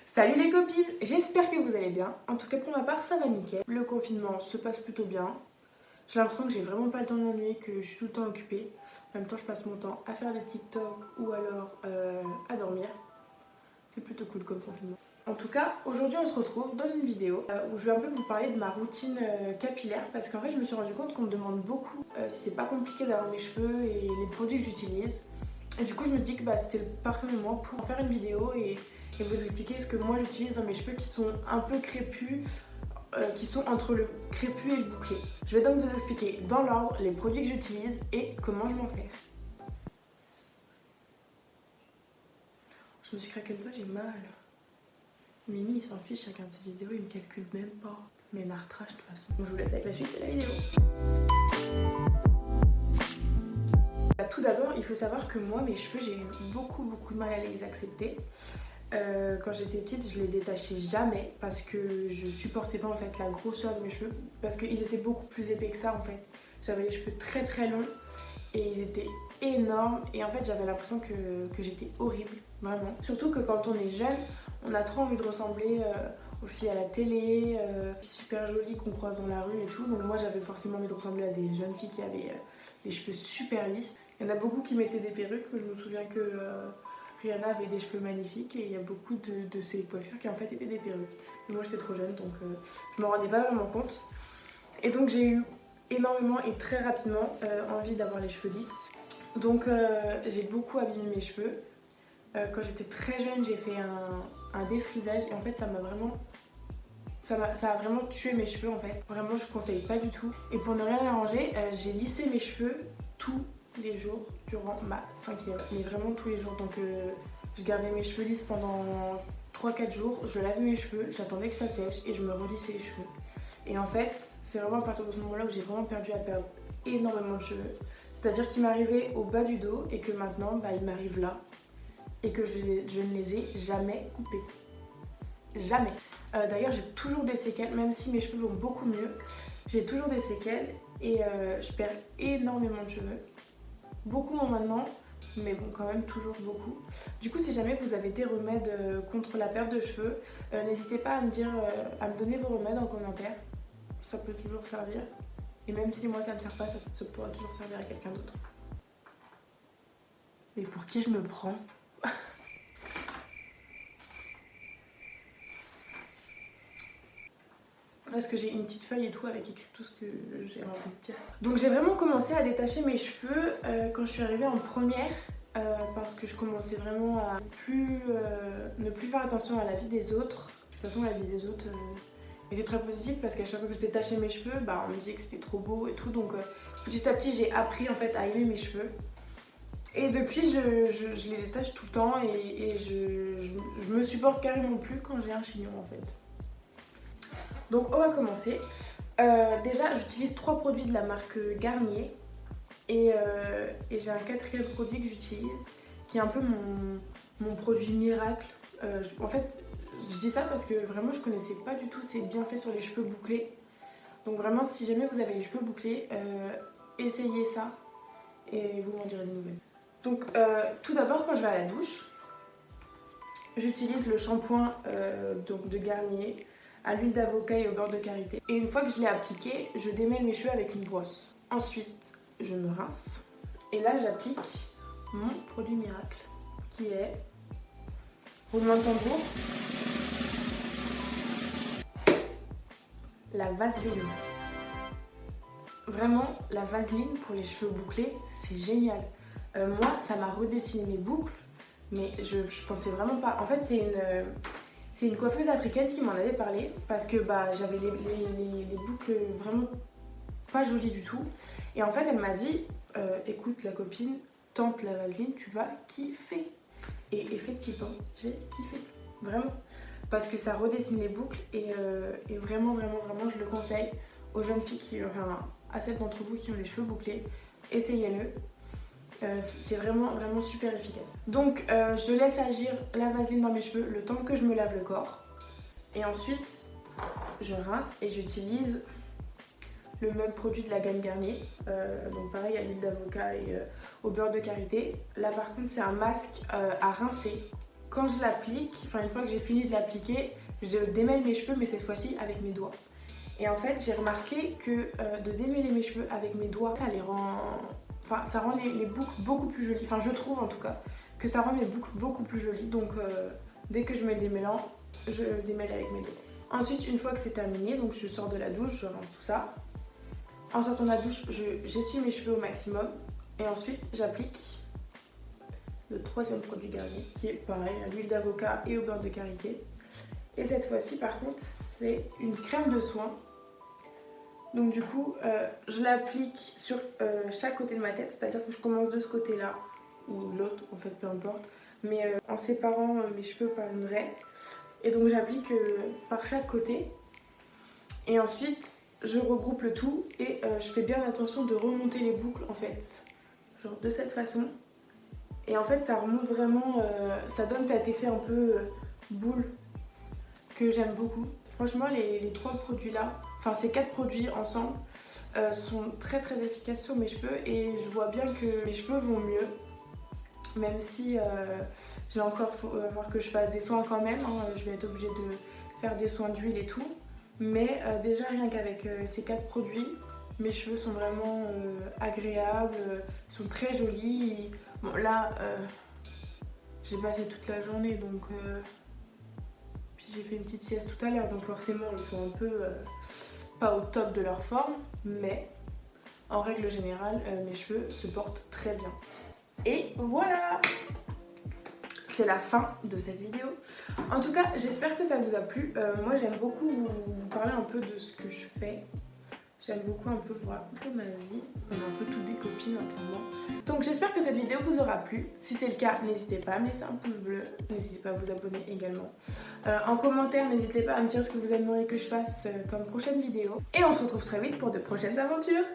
Salut les copines, j'espère que vous allez bien. En tout cas pour ma part ça va nickel. Le confinement se passe plutôt bien. J'ai l'impression que j'ai vraiment pas le temps de m'ennuyer, que je suis tout le temps occupée. En même temps je passe mon temps à faire des TikTok ou alors à dormir. C'est plutôt cool comme confinement. En tout cas, aujourd'hui on se retrouve dans une vidéo où je vais un peu vous parler de ma routine capillaire, parce qu'en fait je me suis rendu compte qu'on me demande beaucoup si c'est pas compliqué d'avoir mes cheveux et les produits que j'utilise. Et du coup je me suis dit que c'était le parfait moment pour faire une vidéo et vous expliquer ce que moi j'utilise dans mes cheveux qui sont un peu crépus, qui sont entre le crépus et le bouclé. Je vais donc vous expliquer dans l'ordre les produits que j'utilise et comment je m'en sers. Je me suis craqué une fois, j'ai mal. Mimi il s'en fiche, chacun de ses vidéos, il me calcule même pas. Mais il retrache de toute façon. Donc je vous laisse avec la suite de la vidéo. Tout d'abord, il faut savoir que moi, mes cheveux, j'ai eu beaucoup de mal à les accepter. Quand j'étais petite, je les détachais jamais parce que je supportais pas en fait la grosseur de mes cheveux, parce qu'ils étaient beaucoup plus épais que ça en fait. J'avais les cheveux très longs et ils étaient énormes et en fait j'avais l'impression que j'étais horrible, vraiment. Surtout que quand on est jeune, on a trop envie de ressembler aux filles à la télé, super jolies qu'on croise dans la rue et tout. Donc moi j'avais forcément envie de ressembler à des jeunes filles qui avaient les cheveux super lisses. Il y en a beaucoup qui mettaient des perruques, je me souviens que Rihanna avait des cheveux magnifiques et il y a beaucoup de ces coiffures qui en fait étaient des perruques. Mais moi j'étais trop jeune donc je me rendais pas vraiment compte. Et donc j'ai eu énormément et très rapidement envie d'avoir les cheveux lisses. Donc j'ai beaucoup abîmé mes cheveux. Quand j'étais très jeune j'ai fait un défrisage et en fait ça a vraiment tué mes cheveux en fait. Vraiment je conseille pas du tout. Et pour ne rien arranger, j'ai lissé mes cheveux tous les jours durant ma 5e, mais vraiment tous les jours. Donc je gardais mes cheveux lisses pendant 3-4 jours, je lavais mes cheveux, j'attendais que ça sèche et je me relissais les cheveux. Et en fait c'est vraiment à partir de ce moment là où j'ai vraiment perdu à perdre énormément de cheveux. C'est-à-dire qu'il m'arrivait au bas du dos et que maintenant il m'arrive là et que je ne les ai jamais coupés. Jamais. D'ailleurs j'ai toujours des séquelles, même si mes cheveux vont beaucoup mieux, j'ai toujours des séquelles et je perds énormément de cheveux. Beaucoup moins maintenant, mais bon quand même toujours beaucoup. Du coup si jamais vous avez des remèdes contre la perte de cheveux, n'hésitez pas à me donner vos remèdes en commentaire. Ça peut toujours servir. Et même si moi ça me sert pas, ça pourra toujours servir à quelqu'un d'autre. Mais pour qui je me prends? Parce que j'ai une petite feuille et tout avec écrit tout ce que j'ai envie de dire. Donc j'ai vraiment commencé à détacher mes cheveux quand je suis arrivée en première parce que je commençais vraiment à ne plus faire attention à la vie des autres. De toute façon la vie des autres était très positive parce qu'à chaque fois que je détachais mes cheveux, on me disait que c'était trop beau et tout. Donc petit à petit j'ai appris en fait à aimer mes cheveux. Et depuis je les détache tout le temps et je me supporte carrément plus quand j'ai un chignon en fait. Donc on va commencer. Déjà j'utilise 3 produits de la marque Garnier et j'ai un 4e produit que j'utilise qui est un peu mon produit miracle. En fait je dis ça parce que vraiment je connaissais pas du tout ses bienfaits sur les cheveux bouclés. Donc vraiment si jamais vous avez les cheveux bouclés, essayez ça et vous m'en direz des nouvelles. Donc tout d'abord quand je vais à la douche, j'utilise le shampoing de Garnier à l'huile d'avocat et au beurre de karité. Et une fois que je l'ai appliqué, je démêle mes cheveux avec une brosse. Ensuite, je me rince. Et là, j'applique mon produit miracle, qui est roulement de tambour, la vaseline. Vraiment, la vaseline pour les cheveux bouclés, c'est génial. Moi, ça m'a redessiné mes boucles, mais je pensais vraiment pas. En fait, c'est une coiffeuse africaine qui m'en avait parlé parce que j'avais les boucles vraiment pas jolies du tout. Et en fait elle m'a dit écoute la copine, tente la vaseline, tu vas kiffer. Et effectivement j'ai kiffé, vraiment. Parce que ça redessine les boucles et vraiment je le conseille aux jeunes filles à celles d'entre vous qui ont les cheveux bouclés, essayez-le. C'est vraiment super efficace. Donc je laisse agir la vaseline dans mes cheveux le temps que je me lave le corps. Et ensuite je rince et j'utilise le même produit de la gamme Garnier. Donc pareil à l'huile d'avocat et au beurre de karité. Là par contre c'est un masque à rincer. Quand je l'applique, enfin une fois que j'ai fini de l'appliquer, je démêle mes cheveux mais cette fois-ci avec mes doigts. Et en fait j'ai remarqué que de démêler mes cheveux avec mes doigts, ça les rend... Enfin ça rend les boucles beaucoup plus jolies. Enfin je trouve en tout cas que ça rend mes boucles beaucoup plus jolies. Donc dès que je mets le démêlant, je démêle avec mes doigts. Ensuite une fois que c'est terminé, donc je sors de la douche, je rince tout ça. En sortant de la douche, j'essuie mes cheveux au maximum. Et ensuite j'applique le troisième produit Garnier qui est pareil à l'huile d'avocat et au beurre de karité. Et cette fois-ci par contre c'est une crème de soin. Donc du coup je l'applique sur chaque côté de ma tête, c'est-à-dire que je commence de ce côté-là ou l'autre en fait peu importe, mais en séparant mes cheveux par une raie. Et donc j'applique par chaque côté et ensuite je regroupe le tout et je fais bien attention de remonter les boucles en fait, genre de cette façon. Et en fait ça remonte vraiment, ça donne cet effet un peu boule que j'aime beaucoup. Franchement les trois produits là, enfin ces 4 produits ensemble sont très très efficaces sur mes cheveux et je vois bien que mes cheveux vont mieux. Même si j'ai encore, faut voir que je fasse des soins quand même, hein, je vais être obligée de faire des soins d'huile et tout. Mais déjà rien qu'avec ces 4 produits, mes cheveux sont vraiment agréables, ils sont très jolis. Bon là, j'ai passé toute la journée donc... Puis j'ai fait une petite sieste tout à l'heure donc forcément ils sont un peu pas au top de leur forme. Mais en règle générale, mes cheveux se portent très bien. Et voilà, c'est la fin de cette vidéo. En tout cas, j'espère que ça vous a plu. Moi, j'aime beaucoup vous parler un peu de ce que je fais. J'aime beaucoup un peu vous raconter ma vie. On est un peu toutes des copines, clairement. Donc, j'espère que cette vidéo vous aura plu. Si c'est le cas, n'hésitez pas à me laisser un pouce bleu. N'hésitez pas à vous abonner également. En commentaire, n'hésitez pas à me dire ce que vous aimeriez que je fasse comme prochaine vidéo. Et on se retrouve très vite pour de prochaines aventures.